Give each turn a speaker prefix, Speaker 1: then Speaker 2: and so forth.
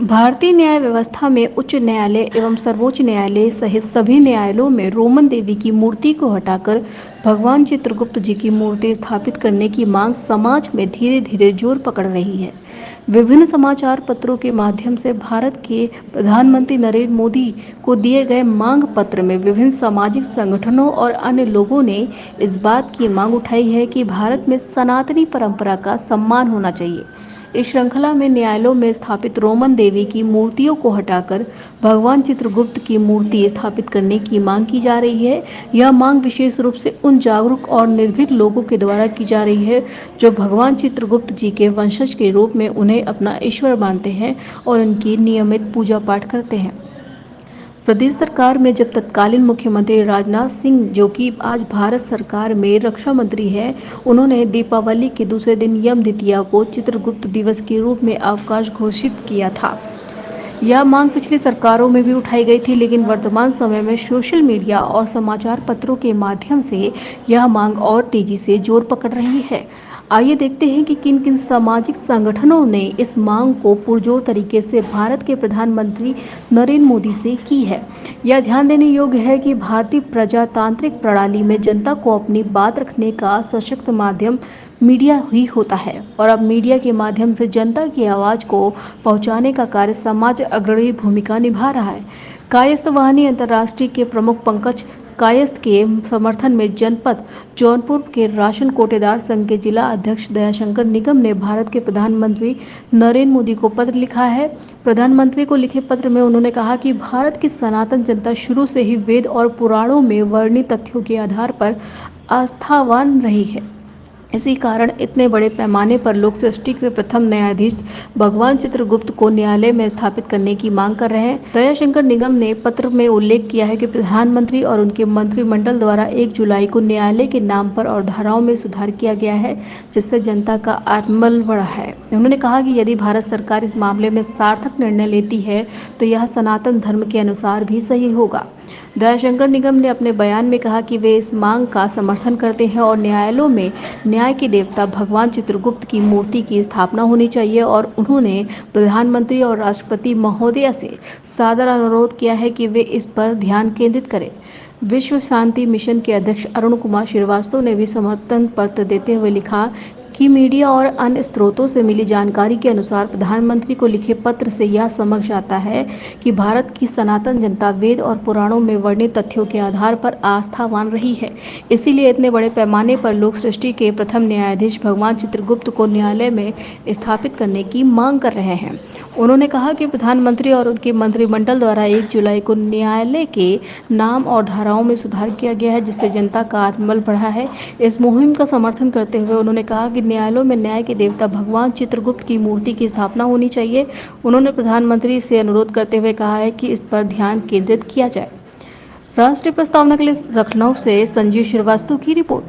Speaker 1: भारतीय न्याय व्यवस्था में उच्च न्यायालय एवं सर्वोच्च न्यायालय सहित सभी न्यायालयों में रोमन देवी की मूर्ति को हटाकर भगवान चित्रगुप्त जी की मूर्ति स्थापित करने की मांग समाज में धीरे धीरे जोर पकड़ रही है। विभिन्न समाचार पत्रों के माध्यम से भारत के प्रधानमंत्री नरेंद्र मोदी को दिए गए मांग पत्र में विभिन्न सामाजिक संगठनों और अन्य लोगों ने इस बात की मांग उठाई है कि भारत में सनातनी परंपरा का सम्मान होना चाहिए। इस श्रृंखला में न्यायालयों में स्थापित रोमन देवी की मूर्तियों को हटाकर भगवान चित्रगुप्त की मूर्ति स्थापित करने की मांग की जा रही है। यह मांग विशेष रूप से उन जागरूक और निर्भीक लोगों के द्वारा की जा रही है जो भगवान चित्रगुप्त जी के वंशज के रूप में उन्हें अपना ईश्वर मानते हैं और उनकी नियमित पूजा पाठ करते हैं। प्रदेश सरकार में जब तत्कालीन मुख्यमंत्री राजनाथ सिंह, जो कि आज भारत सरकार में रक्षा मंत्री हैं, उन्होंने दीपावली के दूसरे दिन यम द्वितीया को चित्रगुप्त दिवस के रूप में अवकाश घोषित किया था। यह मांग पिछली सरकारों में भी उठाई गई थी, लेकिन वर्तमान समय में सोशल मीडिया और समाचार पत्रों के माध्यम से यह मांग और तेजी से जोर पकड़ रही है। आइए देखते हैं कि किन किन सामाजिक संगठनों ने इस मांग को पुरजोर तरीके से भारत के प्रधानमंत्री नरेंद्र मोदी से की है। यह ध्यान देने योग्य है कि भारतीय प्रजातांत्रिक प्रणाली में जनता को अपनी बात रखने का सशक्त माध्यम मीडिया ही होता है और अब मीडिया के माध्यम से जनता की आवाज़ को पहुंचाने का कार्य समाज अग्रणी भूमिका निभा रहा है। कायस्थ वाहिनी अंतर्राष्ट्रीय के प्रमुख पंकज कायस्थ के समर्थन में जनपद जौनपुर के राशन कोटेदार संघ के जिला अध्यक्ष दयाशंकर निगम ने भारत के प्रधानमंत्री नरेंद्र मोदी को पत्र लिखा है। प्रधानमंत्री को लिखे पत्र में उन्होंने कहा कि भारत की सनातन जनता शुरू से ही वेद और पुराणों में वर्णित तथ्यों के आधार पर आस्थावान रही है। इसी कारण इतने बड़े पैमाने पर लोक सृष्टि के प्रथम न्यायाधीश भगवान चित्रगुप्त को न्यायालय में स्थापित करने की मांग कर रहे हैं। दयाशंकर निगम ने पत्र में उल्लेख किया है कि प्रधानमंत्री और उनके मंत्रिमंडल द्वारा 1 जुलाई को न्यायालय के नाम पर और धाराओं में सुधार किया गया है, जिससे जनता का आत्मबल बढ़ा है। उन्होंने कहा कि यदि भारत सरकार इस मामले में सार्थक निर्णय लेती है तो यह सनातन धर्म के अनुसार भी सही होगा। दयाशंकर निगम ने अपने बयान में कहा कि वे इस मांग का समर्थन करते हैं और न्यायालयों में न्याय के देवता भगवान चित्रगुप्त की मूर्ति की स्थापना होनी चाहिए और उन्होंने प्रधानमंत्री और राष्ट्रपति महोदया से सादर अनुरोध किया है कि वे इस पर ध्यान केंद्रित करें। विश्व शांति मिशन के अध्यक्ष अरुण कुमार श्रीवास्तव ने भी समर्थन पत्र देते हुए लिखा कि मीडिया और अन्य स्रोतों से मिली जानकारी के अनुसार प्रधानमंत्री को लिखे पत्र से यह समझ आता है कि भारत की सनातन जनता वेद और पुराणों में वर्णित तथ्यों के आधार पर आस्थावान रही है। इसीलिए इतने बड़े पैमाने पर लोक सृष्टि के प्रथम न्यायाधीश भगवान चित्रगुप्त को न्यायालय में स्थापित करने की मांग कर रहे हैं। उन्होंने कहा कि प्रधानमंत्री और उनके मंत्रिमंडल द्वारा 1 जुलाई को न्यायालय के नाम और धाराओं में सुधार किया गया है, जिससे जनता का आत्मबल बढ़ा है। इस मुहिम का समर्थन करते हुए उन्होंने कहा कि न्यायालयों में न्याय के देवता भगवान चित्रगुप्त की मूर्ति की स्थापना होनी चाहिए। उन्होंने प्रधानमंत्री से अनुरोध करते हुए कहा है कि इस पर ध्यान केंद्रित किया जाए। राष्ट्रीय प्रस्तावना के लिए लखनऊ से संजीव श्रीवास्तव की रिपोर्ट।